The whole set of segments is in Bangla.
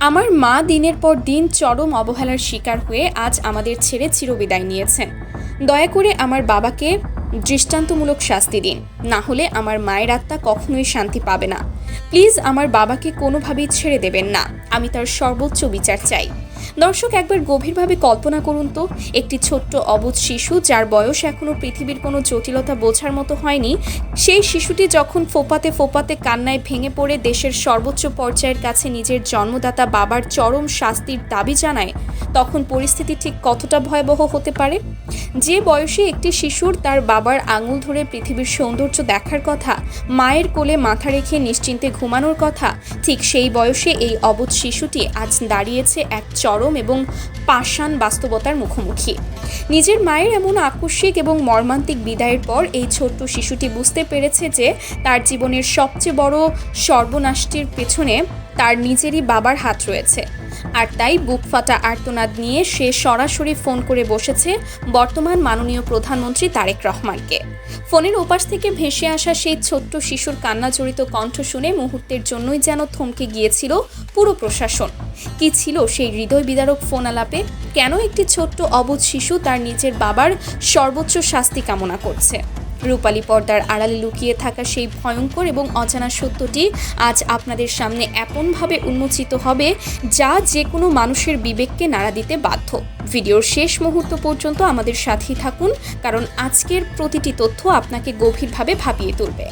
আমার মা দিনের পর দিন চরম অবহেলার শিকার হয়ে আজ আমাদের ছেড়ে চিরবিদায় নিয়েছেন। দয়া করে আমার বাবাকে দৃষ্টান্তমূলক শাস্তি দিন, না হলে আমার মায়ের আত্মা কখনোই শান্তি পাবে না। প্লিজ আমার বাবাকে কোনোভাবেই ছেড়ে দেবেন না, আমি তার সর্বোচ্চ বিচার চাই। দর্শক, একবার গভীরভাবে কল্পনা করুন তো, একটি ছোট্ট অবুঝ শিশু যার বয়স এখনও পৃথিবীর কোনো জটিলতা বোঝার মতো হয়নি, সেই শিশুটি যখন ফোঁপাতে ফোঁপাতে কান্নায় ভেঙে পড়ে দেশের সর্বোচ্চ পর্যায়ের কাছে নিজের জন্মদাতা বাবার চরম শাস্তির দাবি জানায়, তখন পরিস্থিতি ঠিক কতটা ভয়াবহ হতে পারে। যে বয়সে একটি শিশুর তার বাবার আঙুল ধরে পৃথিবীর সৌন্দর্য দেখার কথা, মায়ের কোলে মাথা রেখে নিশ্চিন্তে ঘুমানোর কথা, ঠিক সেই বয়সে এই অবুঝ শিশুটি আজ দাঁড়িয়েছে এক চরম এবং পাষাণ বাস্তবতার মুখোমুখি। নিজের মায়ের এমন আকস্মিক এবং মর্মান্তিক বিদায়ের পর এই ছোট্ট শিশুটি বুঝতে পেরেছে যে তার জীবনের সবচেয়ে বড় সর্বনাশটির পেছনে তার নিজেরই বাবার হাত রয়েছে। আর তাই বুক ফাটা আর্তনাদ নিয়ে সে সরাসরি ফোন করে বসেছে বর্তমান মাননীয় প্রধানমন্ত্রী তারেক রহমানকে। ফোনের ওপাশ থেকে ভেসে আসা সেই ছোট্ট শিশুর কান্না জড়িত কণ্ঠ শুনে মুহূর্তের জন্যই যেন থমকে গিয়েছিল পুরো প্রশাসন। কি ছিল সেই হৃদয় বিদারক ফোন আলাপে? কেন একটি ছোট্ট অবুঝ শিশু তার নিজের বাবার সর্বোচ্চ শাস্তি কামনা করছে? রূপালী পর্দার আড়ালে লুকিয়ে থাকা সেই ভয়ঙ্কর এবং অজানা সত্যটি আজ আপনাদের সামনে এমনভাবে উন্মোচিত হবে যা যে কোনো মানুষের বিবেককে নাড়া দিতে বাধ্য। ভিডিওর শেষ মুহূর্ত পর্যন্ত আমাদের সাথেই থাকুন, কারণ আজকের প্রতিটি তথ্য আপনাকে গভীরভাবে ভাবিয়ে তুলবে।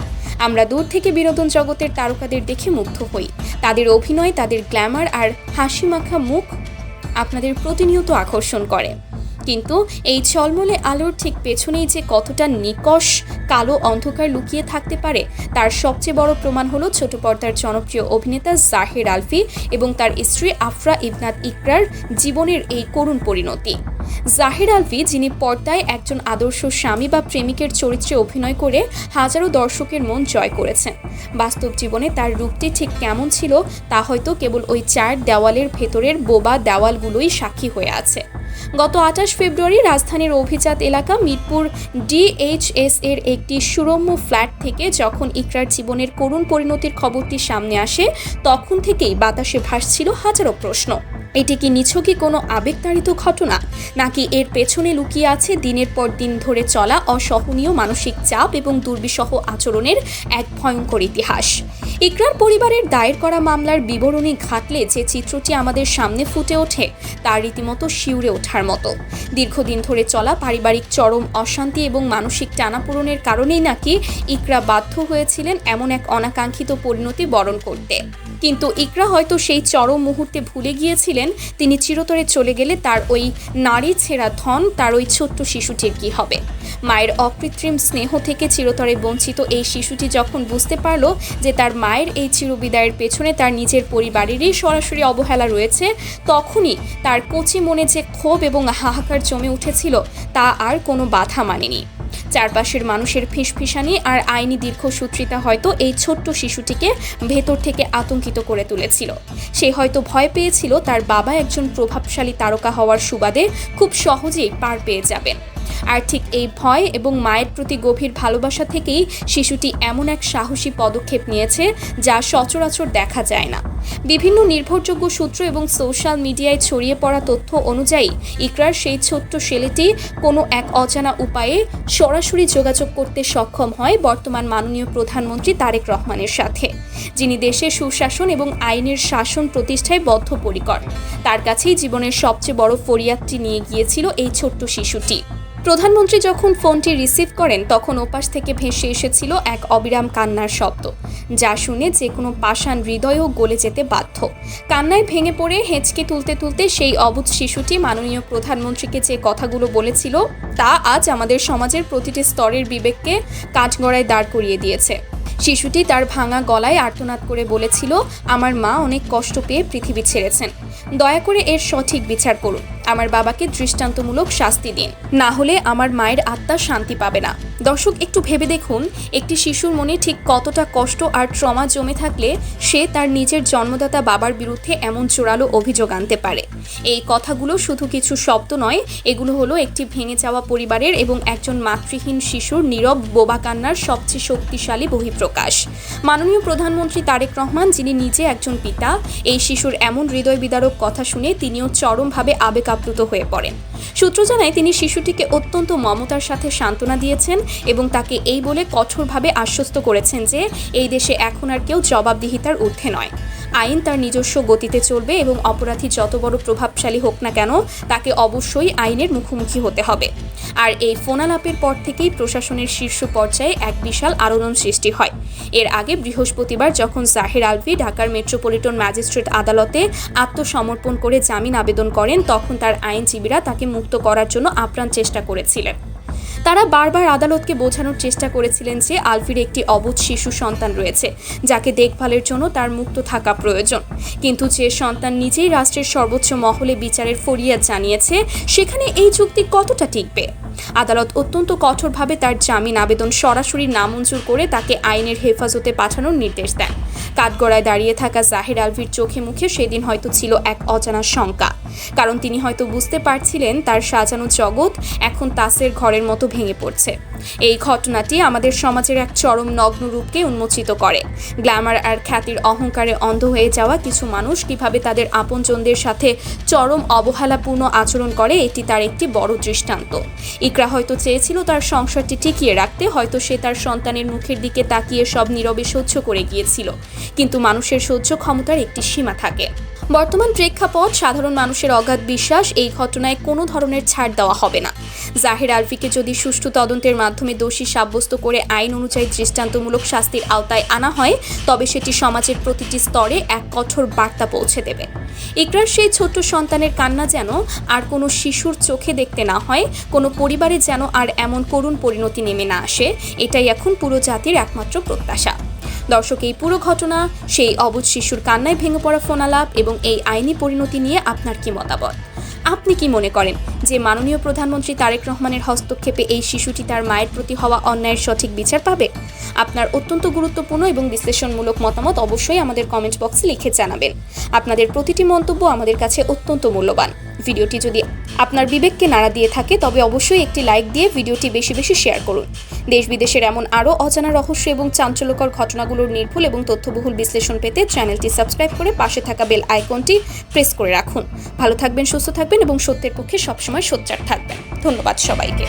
আমরা দূর থেকে বিনোদন জগতের তারকাদের দেখে মুগ্ধ হই। তাদের অভিনয়, তাদের গ্ল্যামার আর হাসিমাখা মুখ আপনাদের প্রতিনিয়ত আকর্ষণ করে, কিন্তু এই ঝলমলে আলোর ঠিক পেছনেই যে কতটা নিকষ কালো অন্ধকার লুকিয়ে থাকতে পারে তার সবচেয়ে বড় প্রমাণ হলো ছোট পর্দার জনপ্রিয় অভিনেতা জাহির আলফি এবং তার স্ত্রী আফরা ইবনাত ইকরার জীবনের এই করুণ পরিণতি। জাহির আলফি, যিনি পর্দায় একজন আদর্শ স্বামী বা প্রেমিকের চরিত্রে অভিনয় করে হাজারো দর্শকের মন জয় করেছেন, বাস্তব জীবনে তার রূপটি ঠিক কেমন ছিল তা হয়তো কেবল ওই চার দেওয়ালের ভেতরের বোবা দেওয়ালগুলোই সাক্ষী হয়ে আছে। গত 28 ফেব্রুয়ারি রাজধানীর অভিজাত এলাকা মিরপুর DHS এর একটি সুরম্য ফ্ল্যাট থেকে যখন ইকরার জীবনের করুণ পরিণতির খবরটি সামনে আসে, তখন থেকেই বাতাসে ভাসছিল হাজারো প্রশ্ন। এটি কি নিছকই কোনো আবেগতাড়িত ঘটনা, নাকি এর পেছনে লুকিয়ে আছে দিনের পর দিন ধরে চলা অসহনীয় মানসিক চাপ এবং দুর্বিষহ আচরণের এক ভয়ঙ্কর ইতিহাস? ইকরার পরিবারের দায়ের করা মামলার বিবরণী ঘাটলে যে চিত্রটি আমাদের সামনে ফুটে ওঠে তা রীতিমতো শিউরে ওঠার মতো। দীর্ঘদিন ধরে চলা পারিবারিক চরম অশান্তি এবং মানসিক টানাপোড়েনের কারণেই নাকি ইকরা বাধ্য হয়েছিলেন এমন এক অনাকাঙ্ক্ষিত পরিণতি বরণ করতে। কিন্তু ইকরা হয়তো সেই চরম মুহূর্তে ভুলে গিয়েছিলেন তিনি চিরতরে চলে গেলে তার ওই নারী ছেঁড়া ধন, তার ওই ছোট্ট শিশুটির কী হবে। মায়ের অকৃত্রিম স্নেহ থেকে চিরতরে বঞ্চিত এই শিশুটি যখন বুঝতে পারল যে তার মায়ের এই চিরবিদায়ের পেছনে তার নিজের পরিবারেরই সরাসরি অবহেলা রয়েছে, তখনই তার কচি মনে যে ক্ষোভ এবং হাহাকার জমে উঠেছিল তা আর কোনো বাধা মানেনি। চারপাশের মানুষের ফিসফিসানি আর আইনি দীর্ঘসূত্রিতা হয়তো এই ছোট্ট শিশুটিকে ভেতর থেকে আতঙ্কিত করে তুলেছিল। সে হয়তো ভয় পেয়েছিল তার বাবা একজন প্রভাবশালী তারকা হওয়ার সুবাদে খুব সহজেই পার পেয়ে যাবেন। আর ঠিক এই ভয় এবং মায়ের প্রতি গভীর ভালোবাসা থেকেই শিশুটি এমন এক সাহসী পদক্ষেপ নিয়েছে যা সচরাচর দেখা যায় না। বিভিন্ন নির্ভরযোগ্য সূত্র এবং সোশ্যাল মিডিয়ায় ছড়িয়ে পড়া তথ্য অনুযায়ী ইকরার সেই ছোট্ট ছেলেটি কোনো এক অজানা উপায়ে সরাসরি যোগাযোগ করতে সক্ষম হয় বর্তমান মাননীয় প্রধানমন্ত্রী তারেক রহমানের সাথে, যিনি দেশে সুশাসন এবং আইনের শাসন প্রতিষ্ঠায় বদ্ধপরিকর। তার কাছেই জীবনের সবচেয়ে বড় ফরিয়াদটি নিয়ে গিয়েছিল এই ছোট্ট শিশুটি। প্রধানমন্ত্রী যখন ফোনটি রিসিভ করেন তখন ওপাশ থেকে ভেসে এসেছিল এক অবিরাম কান্নার শব্দ, যা শুনে যে কোনো পাষাণ হৃদয়ও গলে যেতে বাধ্য। কান্নায় ভেঙে পড়ে হেঁচকে তুলতে তুলতে সেই অবুঝ শিশুটি মাননীয় প্রধানমন্ত্রীকে যে কথাগুলো বলেছিল তা আজ আমাদের সমাজের প্রতিটি স্তরের বিবেককে কাঠগড়ায় দাঁড় করিয়ে দিয়েছে। শিশুটি তার ভাঙা গলায় আর্তনাদ করে বলেছিল, আমার মা অনেক কষ্ট পেয়ে পৃথিবী ছেড়েছেন, দয়া করে এর সঠিক বিচার করুন। আমার বাবাকে দৃষ্টান্তমূলক শাস্তি দিন, না হলে আমার মায়ের আত্মা শান্তি পাবে না। দর্শক, একটু ভেবে দেখুন, একটি শিশুর মনে ঠিক কতটা কষ্ট আর ট্রমা জমে থাকলে সে তার নিজের জন্মদাতা বাবার বিরুদ্ধে এমন জোরালো অভিযোগ আনতে পারে। এই কথাগুলো শুধু কিছু শব্দ নয়, এগুলো হলো একটি ভেঙে যাওয়া পরিবারের এবং একজন মাতৃহীন শিশুর নীরব বোবা কান্নার সবচেয়ে শক্তিশালী বহিঃপ্রকাশ। মাননীয় প্রধানমন্ত্রী তারেক রহমান, যিনি নিজে একজন পিতা, এই শিশুর এমন হৃদয় বিদারক কথা শুনে তিনিও চরমভাবে আবেগাপ্লুত হয়ে পড়েন। সূত্র জানায় তিনি শিশুটিকে অত্যন্ত মমতার সাথে সান্ত্বনা দিয়েছেন এবং তাকে এই বলে কঠোরভাবে আশ্বস্ত করেছেন যে এই দেশে এখন আর কেউ জবাবদিহিতার ঊর্ধ্বে নয়। আইন তার নিজস্ব গতিতে চলবে এবং অপরাধী যত বড় প্রভাবশালী হোক না কেন তাকে অবশ্যই আইনের মুখোমুখি হতে হবে। আর এই ফোনালাপের পর থেকেই প্রশাসনের শীর্ষ পর্যায়ে এক বিশাল আলোড়ন সৃষ্টি হয়। এর আগে বৃহস্পতিবার যখন জাহির আলভী ঢাকার মেট্রোপলিটন ম্যাজিস্ট্রেট আদালতে আত্মসমর্পণ করে জামিন আবেদন করেন, তখন তার আইনজীবীরা তাকে মুক্ত করার জন্য আপ্রাণ চেষ্টা করেছিলেন। তারা বারবার আদালতকে বোঝানোর চেষ্টা করেছিলেন যে আলভির একটি অবুঝ শিশু সন্তান রয়েছে, যাকে দেখভালের জন্য তার মুক্ত থাকা প্রয়োজন। কিন্তু যে সন্তান নিজেই রাষ্ট্রের সর্বোচ্চ মহলে বিচারের ফরিয়াদ জানিয়েছে, সেখানে এই যুক্তি কতটা টিকবে? আদালত অত্যন্ত কঠোরভাবে তার জামিন আবেদন সরাসরি নামঞ্জুর করে তাকে আইনের হেফাজতে পাঠানোর নির্দেশ দেন। কাঠগড়ায় দাঁড়িয়ে থাকা জাহির আলভির চোখে মুখে সেদিন হয়তো ছিল এক অজানা শঙ্কা, কারণ তিনি হয়তো বুঝতে পারছিলেন তার সাজানো জগৎ এখন তাসের ঘরের মতো ভেঙে পড়ছে। এই ঘটনাটি আমাদের সমাজের এক চরম নগ্ন রূপকে উন্মোচিত করে। গ্ল্যামার আর খ্যাতির অহংকারে অন্ধ হয়ে যাওয়া কিছু মানুষ কিভাবে তাদের আপনজনদের সাথে চরম অবহেলাপূর্ণ আচরণ করে, এটি তার একটি বড় দৃষ্টান্ত। ইকরা হয়তো চেয়েছিল তার সংসারটি টিকিয়ে রাখতে, হয়তো সে তার সন্তানের মুখের দিকে তাকিয়ে সব নীরবে সহ্য করে গিয়েছিল, কিন্তু মানুষের সহ্য ক্ষমতার একটি সীমা থাকে। বর্তমান প্রেক্ষাপট, সাধারণ মানুষের অগাধ বিশ্বাস, এই ঘটনায় কোনো ধরনের ছাড় দেওয়া হবে না। জাহির আলভিকে যদি সুষ্ঠু তদন্তের মাধ্যমে দোষী সাব্যস্ত করে আইন অনুযায়ী দৃষ্টান্তমূলক শাস্তির আওতায় আনা হয়, তবে সেটি সমাজের প্রতিটি স্তরে এক কঠোর বার্তা পৌঁছে দেবে। ইকরার সেই ছোট্ট সন্তানের কান্না যেন আর কোনো শিশুর চোখে দেখতে না হয়, কোনো পরিবারে যেন আর এমন করুণ পরিণতি নেমে না আসে, এটাই এখন পুরো জাতির একমাত্র প্রত্যাশা। দর্শক, এই পুরো ঘটনা, সেই অবুঝ শিশুর কান্নায় ভেঙে পড়া ফোনালাপ এবং এই আইনি পরিণতি নিয়ে আপনার কি মতামত? আপনি কি মনে করেন যে মাননীয় প্রধানমন্ত্রী তারেক রহমানের হস্তক্ষেপে এই শিশুটি তার মায়ের প্রতি হওয়া অন্যায়ের সঠিক বিচার পাবে? আপনার অত্যন্ত গুরুত্বপূর্ণ এবং বিশ্লেষণমূলক মতামত অবশ্যই আমাদের কমেন্ট বক্সে লিখে জানাবেন। আপনাদের প্রতিটি মন্তব্য আমাদের কাছে অত্যন্ত মূল্যবান। ভিডিওটি যদি আপনার বিবেককে নাড়া দিয়ে থাকে তবে অবশ্যই একটি লাইক দিয়ে ভিডিওটি বেশি বেশি শেয়ার করুন। দেশ বিদেশের এমন আরও অজানা রহস্য এবং চাঞ্চল্যকর ঘটনাগুলোর নির্ভুল এবং তথ্যবহুল বিশ্লেষণ পেতে চ্যানেলটি সাবস্ক্রাইব করে পাশে থাকা বেল আইকনটি প্রেস করে রাখুন। ভালো থাকবেন, সুস্থ থাকবেন এবং সত্যের পক্ষে সবসময় সোচ্চার থাকবেন। ধন্যবাদ সবাইকে।